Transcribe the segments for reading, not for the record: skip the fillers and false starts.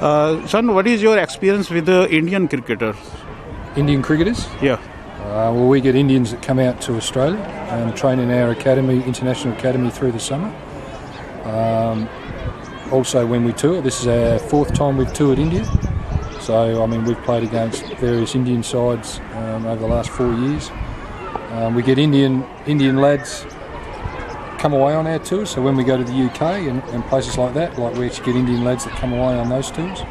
Son, what is your experience with the Indian cricketers? Indian cricketers? Yeah. Well, we get Indians that come out to Australia and train in our academy, international academy, through the summer. Also, when we tour, this is our fourth time we've toured India. So, I mean, we've played against various Indian sides over the last 4 years. We get Indian lads come away on our tours. So when we go to the UK and places like that, like we actually get Indian lads that come away on those tours.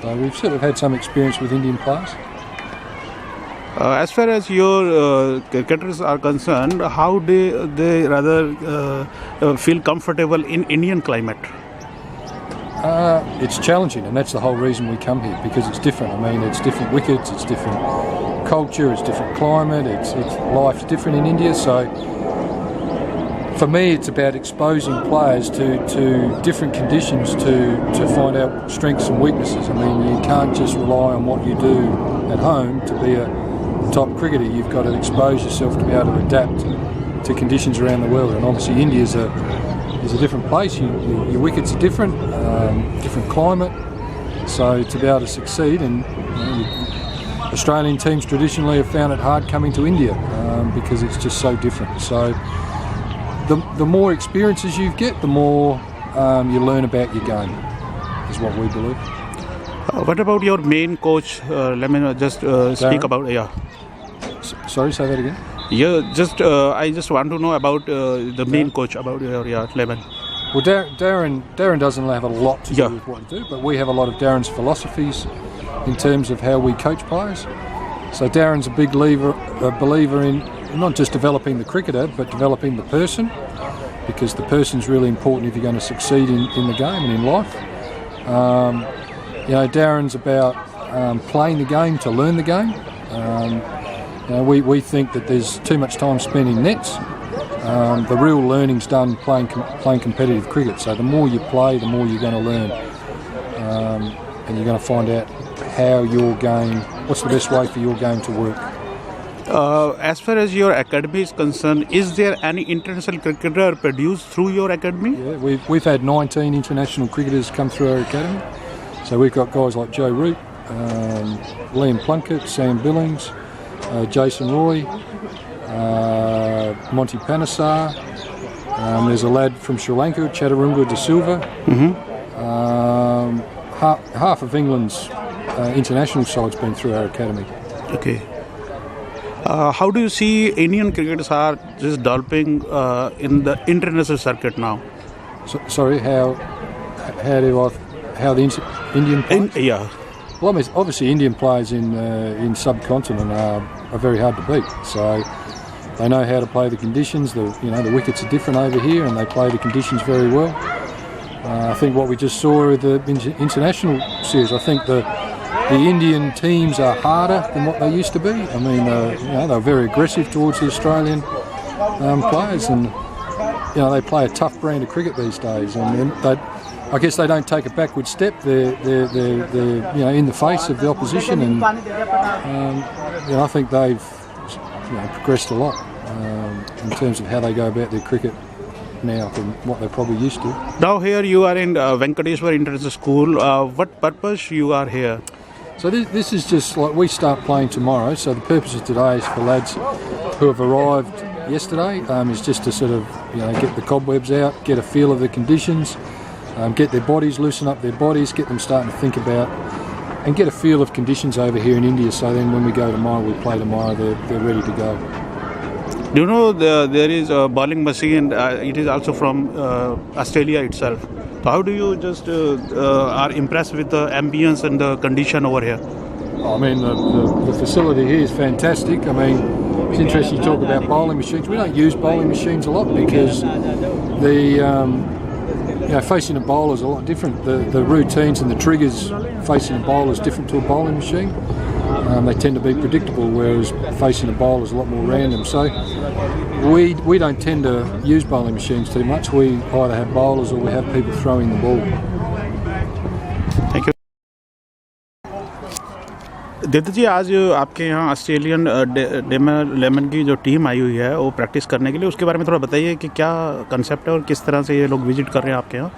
So we've sort of had some experience with Indian players. As far as your cricketers are concerned, how do they rather feel comfortable in Indian climate? It's challenging, and that's the whole reason we come here, because it's different. I mean, it's different wickets, it's different culture, it's different climate, it's life's different in India. So for me, it's about exposing players to different conditions to find out strengths and weaknesses. I mean, you can't just rely on what you do at home to be a top cricketer. You've got to expose yourself to be able to adapt to conditions around the world. And obviously India is a different place. Your wickets are different, different climate. So to be able to succeed, and Australian teams traditionally have found it hard coming to India because it's just so different. So the more experiences you get, the more you learn about your game, is what we believe. What about your main coach? Let me just speak about. Yeah. Sorry, say that again. Yeah, I just want to know about the main coach, about your 11. Well, Darren doesn't have a lot to do with what we do, but we have a lot of Darren's philosophies in terms of how we coach players. So Darren's a big believer in not just developing the cricketer, but developing the person, because the person's really important if you're going to succeed in the game and in life. Darren's about playing the game to learn the game. We think that there's too much time spent in nets. The real learning's done playing competitive cricket. So the more you play, the more you're going to learn, and you're going to find out what's the best way for your game to work. As far as your academy is concerned, is there any international cricketer produced through your academy? Yeah, we've had 19 international cricketers come through our academy. So we've got guys like Joe Root, Liam Plunkett, Sam Billings, Jason Roy, Monty Panesar. There's a lad from Sri Lanka, Chaturanga De Silva. Half of England's international side's been through our academy. Okay. How do you see Indian cricketers are just developing in the international circuit now? Sorry, how the Indian players? Yeah. Well, I mean, obviously Indian players in subcontinent are very hard to beat. So they know how to play the conditions. The wickets are different over here, and they play the conditions very well. I think what we just saw with the international series, I think the Indian teams are harder than what they used to be. I mean, they're very aggressive towards the Australian players, and they play a tough brand of cricket these days. And I guess they don't take a backward step. They're in the face of the opposition, and I think they've progressed a lot in terms of how they go about their cricket now from what they're probably used to. Now here you are in Venkateswar International School. What purpose you are here? So this is just like we start playing tomorrow. So the purpose of today is for lads who have arrived yesterday is just to sort of get the cobwebs out, get a feel of the conditions, get their bodies, loosen up their bodies, get them starting to think about and get a feel of conditions over here in India. So then when we go tomorrow, we play tomorrow, they're ready to go. Do you know there is a bowling machine? It is also from Australia itself. So how do you just are impressed with the ambience and the condition over here? I mean, the facility here is fantastic. I mean, it's interesting you talk about bowling machines. We don't use bowling machines a lot because facing a bowler is a lot different. The routines and the triggers facing a bowler is different to a bowling machine. They tend to be predictable, whereas facing a bowler is a lot more random. So we don't tend to use bowling machines too much. We either have bowlers or we have people throwing the ball. Thank you. दीदी जी, आज आपके यहाँ Australian lemon की जो team आई हुई है वो practice करने के लिए, उसके बारे में थोड़ा बताइए कि क्या कंसेप्ट है और किस तरह से ये लोग विजिट कर रहे हैं आपके यहाँ।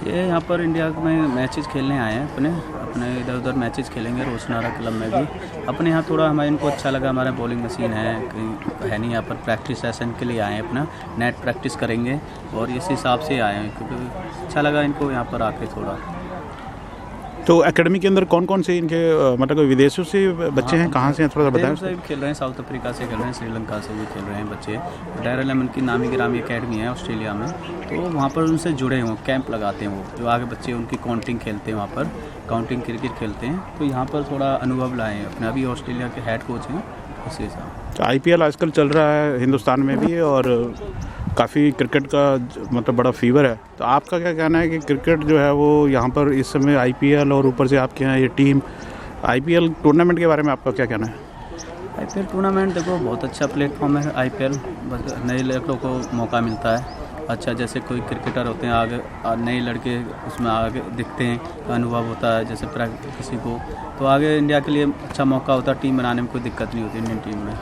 ये यहाँ पर इंडिया में मैचेस खेलने आए हैं, अपने इधर उधर मैचेस खेलेंगे रोशनारा क्लब में भी। अपने यहाँ थोड़ा हमें इनको अच्छा लगा, हमारा बॉलिंग मशीन है नहीं, यहाँ पर प्रैक्टिस सेशन के लिए आए हैं, अपना नेट प्रैक्टिस करेंगे और इस हिसाब से आए हैं क्योंकि अच्छा लगा इनको यहाँ पर आके थोड़ा। तो एकेडमी के अंदर कौन कौन से इनके मतलब विदेशों से बच्चे हैं, कहाँ से हैं, थोड़ा बताएं। से भी खेल रहे हैं, साउथ अफ्रीका से खेल रहे हैं, श्रीलंका से भी खेल रहे हैं बच्चे। डेरन लेमन की नामी गिरामी एकेडमी है ऑस्ट्रेलिया में, तो वहाँ पर उनसे जुड़े हुए कैंप लगाते हैं वो, जो आगे बच्चे उनकी काउंटिंग खेलते हैं, वहाँ पर काउंटिंग क्रिकेट खेलते हैं। तो यहाँ पर थोड़ा अनुभव लाए हैं अपने, अभी ऑस्ट्रेलिया के हेड कोच हैं उसी हिसाब। तो IPL आजकल चल रहा है हिंदुस्तान में भी और काफ़ी क्रिकेट का मतलब बड़ा फीवर है, तो आपका क्या कहना है कि क्रिकेट जो है वो यहाँ पर इस समय IPL और ऊपर से आपके यहाँ ये टीम IPL टूर्नामेंट के बारे में आपका क्या कहना है। IPL टूर्नामेंट देखो बहुत अच्छा प्लेटफॉर्म है IPL, बस नए लड़कों को मौका मिलता है। अच्छा, जैसे कोई क्रिकेटर होते हैं आगे, नए लड़के उसमें आगे दिखते हैं, अनुभव होता है जैसे किसी को, तो आगे इंडिया के लिए अच्छा मौका होता है, टीम बनाने में कोई दिक्कत नहीं होती इंडियन टीम में।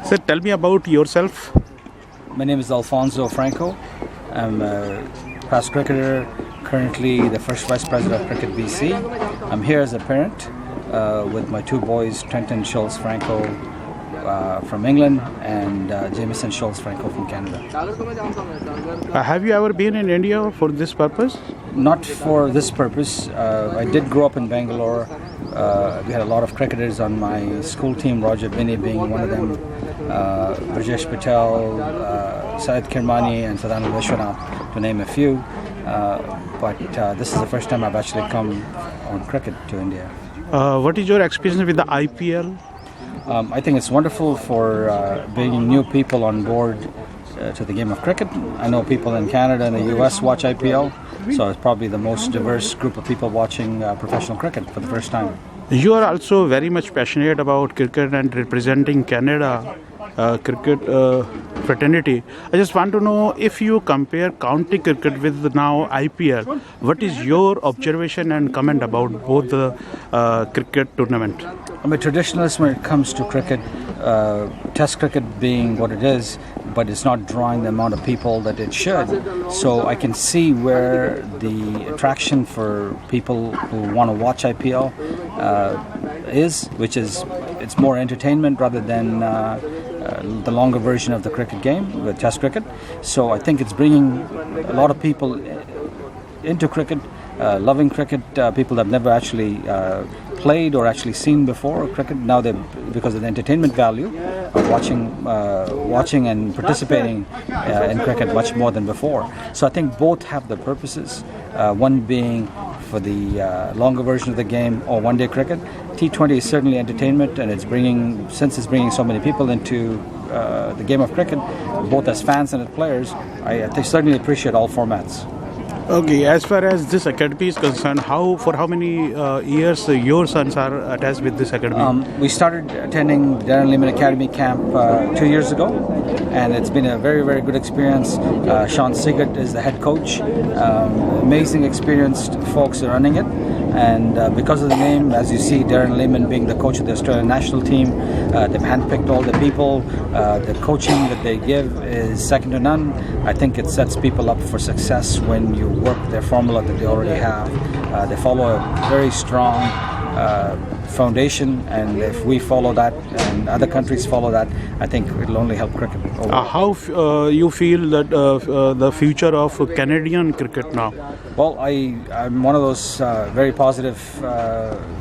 Sir, tell me about yourself. My name is Alfonso Franco. I'm a past cricketer, currently the first vice president of Cricket BC. I'm here as a parent with my two boys, Trenton Schultz Franco from England and Jameson Schultz Franco from Canada. Have you ever been in India for this purpose? Not for this purpose. I did grow up in Bangalore. We had a lot of cricketers on my school team, Roger Binney being one of them, Brajesh Patel, Syed Kirmani and Sadhana Vishwanath, to name a few. But this is the first time I've actually come on cricket to India. What is your experience with the IPL? I think it's wonderful for bringing new people on board to the game of cricket. I know people in Canada and the US watch IPL, so it's probably the most diverse group of people watching professional cricket for the first time. You are also very much passionate about cricket and representing Canada cricket fraternity. I just want to know, if you compare county cricket with now IPL, what is your observation and comment about both the cricket tournament? I'm a traditionalist when it comes to cricket, Test cricket being what it is, but it's not drawing the amount of people that it should. So I can see where the attraction for people who want to watch IPL is, which is it's more entertainment rather than the longer version of the cricket game with Test cricket. So I think it's bringing a lot of people into cricket, loving cricket, people that have never actually played or actually seen before cricket. Now they, because of the entertainment value, are watching and participating in cricket much more than before. So I think both have their purposes. One being for the longer version of the game or one-day cricket. T20 is certainly entertainment, and it's bringing so many people into the game of cricket, both as fans and as players. I certainly appreciate all formats. Okay, as far as this academy is concerned, for how many years your sons are attached with this academy? We started attending Darren Lehman Academy camp 2 years ago, and it's been a very, very good experience. Sean Sigurd is the head coach. Amazing experienced folks are running it, and because of the name, as you see, Darren Lehman being the coach of the Australian national team, they've handpicked all the people. The coaching that they give is second to none. I think it sets people up for success when you work their formula that they already have. They follow a very strong foundation, and if we follow that and other countries follow that, I think it'll only help cricket. How you feel that the future of Canadian cricket now? Well, I'm one of those very positive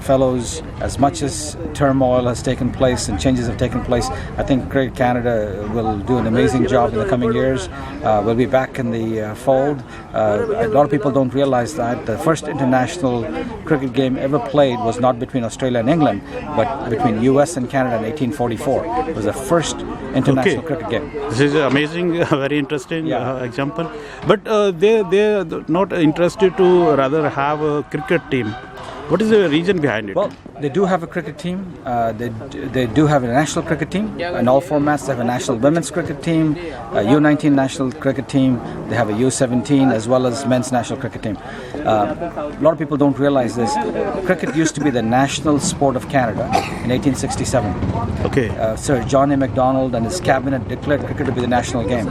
fellows. As much as turmoil has taken place and changes have taken place, I think Cricket Canada will do an amazing job in the coming years. We'll be back in the fold. A lot of people don't realize that the first international cricket game ever played was not between Australia and England, but between US and Canada in 1844. It was the first international cricket game. This is amazing, very interesting example. But they're not interested to rather have a cricket team. What is the reason behind it? Well, they do have a cricket team. They do have a national cricket team in all formats. They have a national women's cricket team, a U19 national cricket team. They have a U17 as well as men's national cricket team. A lot of people don't realize this. Cricket used to be the national sport of Canada in 1867. Okay. Sir John A. Macdonald and his cabinet declared cricket to be the national game.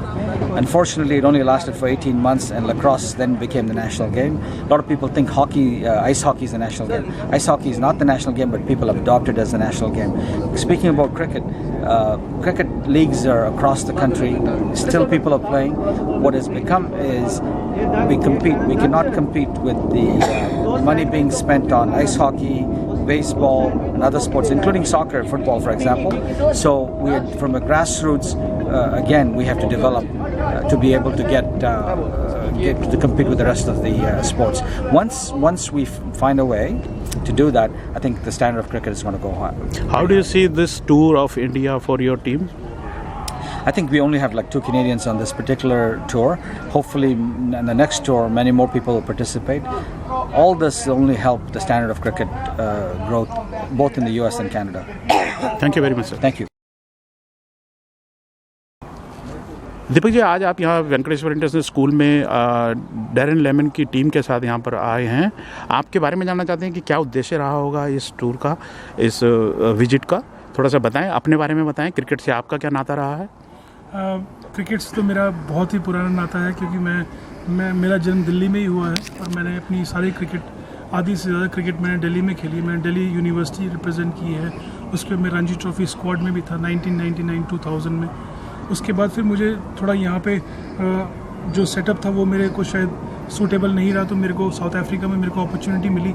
Unfortunately, it only lasted for 18 months, and lacrosse then became the national game. A lot of people think ice hockey is the national game. Ice hockey is not the national game, but people have adopted it as the national game. Speaking about cricket, cricket leagues are across the country. Still, people are playing. What has become is we compete. We cannot compete with the money being spent on ice hockey, baseball, and other sports, including soccer, football, for example. So we are from a grassroots. Again, we have to develop to be able to get to compete with the rest of the sports. Once we find a way to do that, I think the standard of cricket is going to go high. How do you see this tour of India for your team? I think we only have like 2 Canadians on this particular tour. Hopefully, in the next tour, many more people will participate. All this will only help the standard of cricket growth, both in the US and Canada. Thank you very much, sir. Thank you. Deepak ji, आज आप यहाँ Venkateshwara international school में Darren lemon की team के साथ यहाँ पर आए हैं। आपके बारे में जानना चाहते हैं कि क्या उद्देश्य रहा होगा इस टूर का, इस विजिट का। थोड़ा सा बताएं, अपने बारे में बताएं, क्रिकेट से आपका क्या नाता रहा है? क्रिकेट से तो मेरा बहुत ही पुराना नाता है, क्योंकि मैं मेरा जन्म दिल्ली में ही हुआ है और मैंने अपनी सारी क्रिकेट आधी से ज़्यादा क्रिकेट मैंने दिल्ली में खेली। मैंने दिल्ली यूनिवर्सिटी रिप्रेजेंट की है, उसके मैं रणजी ट्रॉफी स्क्वाड में भी था 1999-2000 में। उसके बाद फिर मुझे थोड़ा यहाँ पे जो सेटअप था वो मेरे को शायद सूटेबल नहीं रहा, तो मेरे को साउथ अफ्रीका में मेरे को अपॉर्चुनिटी मिली,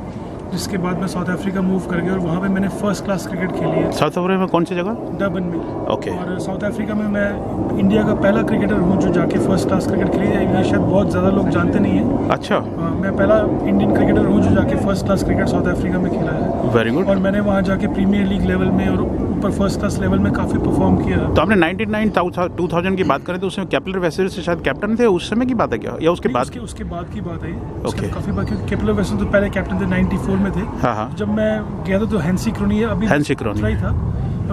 जिसके बाद मैं साउथ अफ्रीका मूव कर गया और वहाँ पे मैंने फर्स्ट क्लास क्रिकेट खेली है। साउथ अफ्रीका में कौन सी जगह? डरबन में। ओके। और साउथ अफ्रीका में मैं इंडिया का पहला क्रिकेटर हूँ जो जाके फर्स्ट क्लास क्रिकेट खेली है। ये शायद बहुत ज़्यादा लोग जानते नहीं हैं। अच्छा। मैं पहला इंडियन क्रिकेटर हूँ जो जाके first class cricket south Africa में खेला है। Very good. और मैंने वहाँ जाके प्रीमियर लीग लेवल में और ऊपर फर्स्ट क्लास लेवल में काफ़ी परफॉर्म किया। तो आपने 1999-2000 की बात करें तो उसमें कैप्लर वेसल से शायद कैप्टन थे, उस समय की बात है क्या, या उसके बाद? उसके बाद की बात है। ओके। काफ़ी बात, क्योंकि कैप्लर वेसल तो पहले कैप्टन थे, 94 में थे। हाँ हाँ। जब मैं गया था तो हैंसी क्रोनी अभी था,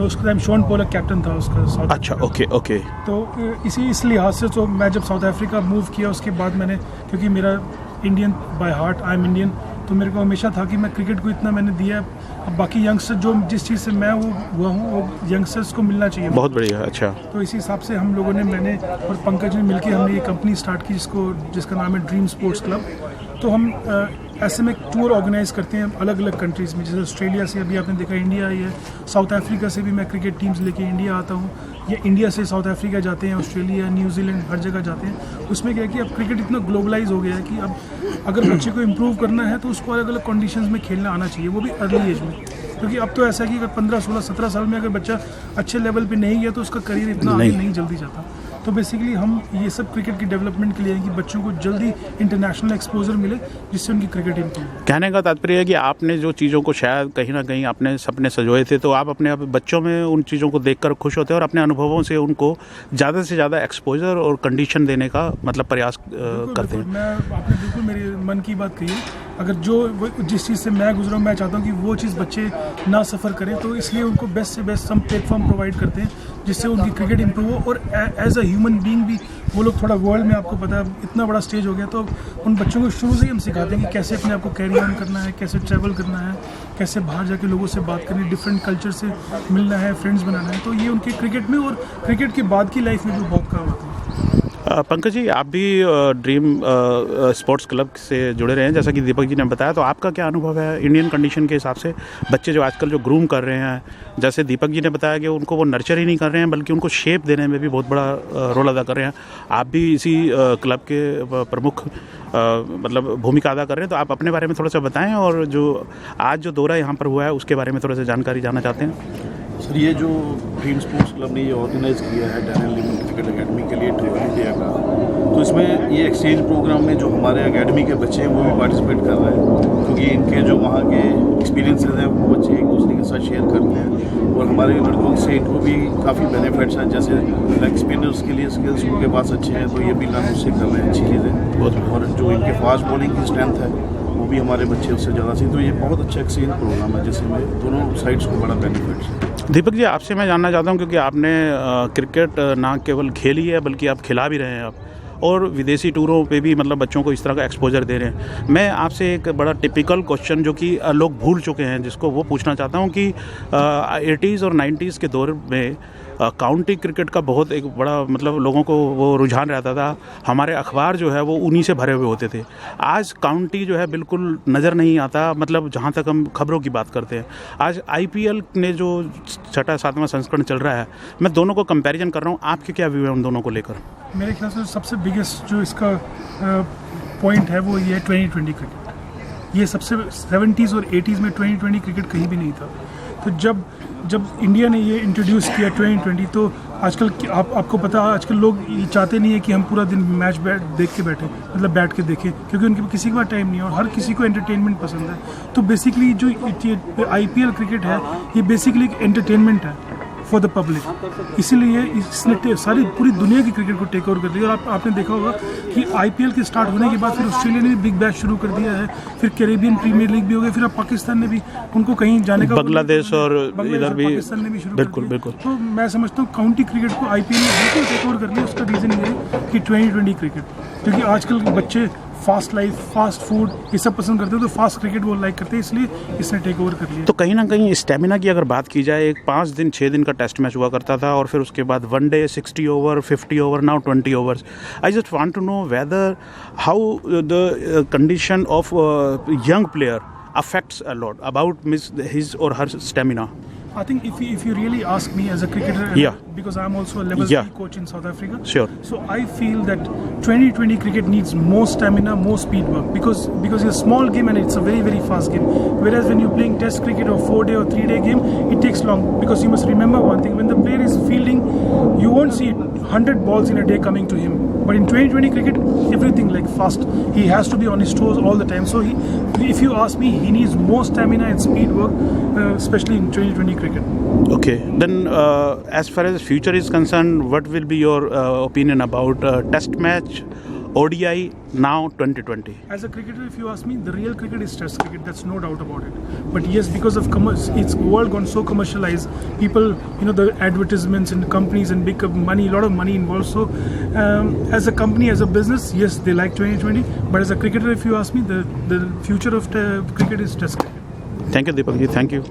उसका टाइम शॉन पोलक कैप्टन था उसका साउथ। अच्छा, ओके ओके। तो इस लिहाज से तो मैं जब साउथ अफ्रीका मूव किया उसके बाद मैंने, क्योंकि मेरा Indian by heart, I am Indian, तो मेरे को हमेशा था कि मैं क्रिकेट को इतना मैंने दिया। अब बाकी यंगस्टर जो जिस चीज़ से मैं वो हुआ हूँ वो यंगस्टर्स को मिलना चाहिए। बहुत बढ़िया। अच्छा। तो इसी हिसाब से हम लोगों ने, मैंने और पंकज ने मिलकर हमने ये कंपनी स्टार्ट की जिसका नाम है ड्रीम स्पोर्ट्स क्लब। तो हम ऐसे में टूर ऑर्गेनाइज करते हैं अलग अलग कंट्रीज़ में, जैसे ऑस्ट्रेलिया से अभी आपने देखा इंडिया आई है, साउथ अफ्रीका से भी मैं क्रिकेट टीम्स लेके इंडिया आता हूँ, या इंडिया से साउथ अफ्रीका जाते हैं, ऑस्ट्रेलिया, न्यूजीलैंड, हर जगह जाते हैं। उसमें क्या है कि अब क्रिकेट इतना ग्लोबलाइज हो गया है कि अब अगर बच्चे को इम्प्रूव करना है तो उसको अलग अलग कंडीशंस में खेलना आना चाहिए, वो भी अर्ली एज में। क्योंकि अब तो ऐसा है कि अगर 15, 16, 17 साल में अगर बच्चा अच्छे लेवल पे नहीं गया तो उसका करियर इतना आगे नहीं जल्दी जाता। तो बेसिकली हम ये सब क्रिकेट की डेवलपमेंट के लिए हैं कि बच्चों को जल्दी इंटरनेशनल एक्सपोजर मिले, जिससे उनकी क्रिकेट इम्प्रूव। कहने का तात्पर्य है कि आपने जो चीज़ों को शायद कहीं ना कहीं अपने सपने सजोए थे, तो आप अपने बच्चों में उन चीज़ों को देखकर खुश होते हैं और अपने अनुभवों से उनको ज़्यादा से ज़्यादा एक्सपोजर और कंडीशन देने का मतलब प्रयास करते हैं। आपने बिल्कुल मेरे मन की बात कही है। अगर जिस चीज़ से मैं गुजरा हूँ, मैं चाहता हूँ कि वो चीज़ बच्चे ना सफ़र करें, तो इसलिए उनको बेस्ट से बेस्ट हम प्लेटफॉर्म प्रोवाइड करते हैं जिससे उनकी क्रिकेट इंप्रूव हो। और एज अ ह्यूमन बीइंग भी वो लोग थोड़ा वर्ल्ड में, आपको पता है इतना बड़ा स्टेज हो गया, तो उन बच्चों को शुरू से ही हम सिखाते हैं कि कैसे अपने आप को कैरी ऑन करना है, कैसे ट्रैवल करना है, कैसे बाहर जाके लोगों से बात करनी, डिफरेंट कल्चर से मिलना है, फ्रेंड्स बनाना है। तो ये उनके क्रिकेट में और क्रिकेट के बाद की लाइफ में भी बहुत काम आता है। पंकज जी, आप भी ड्रीम स्पोर्ट्स क्लब से जुड़े रहे हैं, जैसा कि दीपक जी ने बताया, तो आपका क्या अनुभव है इंडियन कंडीशन के हिसाब से? बच्चे जो आजकल जो ग्रूम कर रहे हैं, जैसे दीपक जी ने बताया कि उनको वो नर्चर ही नहीं कर रहे हैं बल्कि उनको शेप देने में भी बहुत बड़ा रोल अदा कर रहे हैं। आप भी इसी क्लब के प्रमुख मतलब भूमिका अदा कर रहे हैं, तो आप अपने बारे में थोड़ा सा बताएं, और जो आज जो दौरा यहाँ पर हुआ है उसके बारे में थोड़ा सा जानकारी जानना चाहते हैं। सर, ये जो ड्रीम स्पोर्ट्स क्लब ने ये ऑर्गेनाइज़ किया है डैरन लेमन क्रिकेट एकेडमी के लिए ट्रिप इंडिया का, तो इसमें ये एक्सचेंज प्रोग्राम में जो हमारे एकेडमी के बच्चे हैं वो भी पार्टिसिपेट कर रहे हैं, क्योंकि इनके जो वहाँ के एक्सपीरियंसेस हैं वो बच्चे एक दूसरे के साथ शेयर करते हैं, और हमारे लड़कों से इनको भी काफ़ी बेनिफिट्स हैं। जैसे लेग स्पिनर्स के लिए स्किल्स उनके पास अच्छे हैं, तो ये भी लर्न उससे कर रहे हैं अच्छी चीज़ें। और जो इनके फास्ट बॉलिंग की स्ट्रेंथ है वो भी हमारे बच्चे उससे ज़्यादा सीख। तो ये बहुत अच्छा एक्सचेंज प्रोग्राम है जिसमें दोनों साइड्स को बड़ा बेनिफिट्स है। दीपक जी, आपसे मैं जानना चाहता हूँ, क्योंकि आपने क्रिकेट ना केवल खेली है बल्कि आप खिला भी रहे हैं आप, और विदेशी टूरों पे भी मतलब बच्चों को इस तरह का एक्सपोजर दे रहे हैं। मैं आपसे एक बड़ा टिपिकल क्वेश्चन जो कि लोग भूल चुके हैं जिसको वो पूछना चाहता हूँ कि 80s और 90s के दौर में काउंटी क्रिकेट का बहुत एक बड़ा मतलब लोगों को वो रुझान रहता था। हमारे अखबार जो है वो उन्हीं से भरे हुए होते थे। आज काउंटी जो है बिल्कुल नज़र नहीं आता, मतलब जहाँ तक हम खबरों की बात करते हैं। आज IPL ने जो 6वां 7वां संस्करण चल रहा है, मैं दोनों को कंपैरिजन कर रहा हूँ, आपके क्या व्यू है उन दोनों को लेकर? मेरे ख्याल से सबसे बिगेस्ट जो इसका पॉइंट है वो ये है 2020 क्रिकेट। ये सबसे 70s और 80s में 2020 क्रिकेट कहीं भी नहीं था। तो जब इंडिया ने ये इंट्रोड्यूस किया 2020, तो आजकल आपको पता है आजकल लोग ये चाहते नहीं है कि हम पूरा दिन मैच देख के बैठे, मतलब बैठ के देखें, क्योंकि उनके पास किसी के पास टाइम नहीं है और हर किसी को एंटरटेनमेंट पसंद है। तो बेसिकली जो IPL क्रिकेट है ये बेसिकली एक एंटरटेनमेंट है फॉर द पब्लिक, इसीलिए इसने सारी पूरी दुनिया की क्रिकेट को टेक ओवर कर दिया। और आपने देखा होगा कि IPL के स्टार्ट होने के बाद फिर ऑस्ट्रेलिया ने भी बिग बैश शुरू कर दिया है, फिर कैरेबियन प्रीमियर लीग भी हो गया, फिर अब पाकिस्तान ने भी उनको कहीं जाने का, बांग्लादेश और इधर भी पाकिस्तान ने भी शुरू बिल्कुल कर दिया। बिल्कुल। तो मैं समझता हूँ काउंटी क्रिकेट को IPL ने बिल्कुल टेक ओवर कर लिया। उसका रीज़न ये है कि 2020 क्रिकेट, क्योंकि आजकल बच्चे फास्ट लाइफ, फास्ट फूड ये सब पसंद करते हैं, तो फास्ट क्रिकेट वो लाइक करते हैं, इसलिए इसने टेक ओवर कर लिया। तो कहीं ना कहीं स्टेमिना की अगर बात की जाए, एक 5 दिन 6 दिन का टेस्ट मैच हुआ करता था और फिर उसके बाद 1 day 60 over 50 over, now 20 overs. I just want to know whether how the condition of young player affects a lot about his or her stamina. I think if you really ask me as a cricketer, Yeah. because I'm also a level 3 coach in South Africa. Sure. So I feel that 2020 cricket needs more stamina, more speed work, because it's a small game and it's a very very fast game. Whereas when you're playing Test cricket or 4-day or 3-day game, it takes long, because you must remember one thing: when the player is fielding, you won't see 100 balls in a day coming to him. But in 2020 cricket, everything like fast. He has to be on his toes all the time. So if you ask me, he needs more stamina and speed work, especially in 2020 cricket. Okay, then as far as future is concerned, what will be your opinion about test match, ODI now 2020? As a cricketer, if you ask me, the real cricket is Test cricket. That's no doubt about it. But yes, because of it's world gone so commercialized, people, the advertisements and companies and big money, a lot of money involved. So as a company, as a business, yes, they like 2020. But as a cricketer, if you ask me, the future of cricket is Test cricket. Thank you, Deepak ji. Thank you.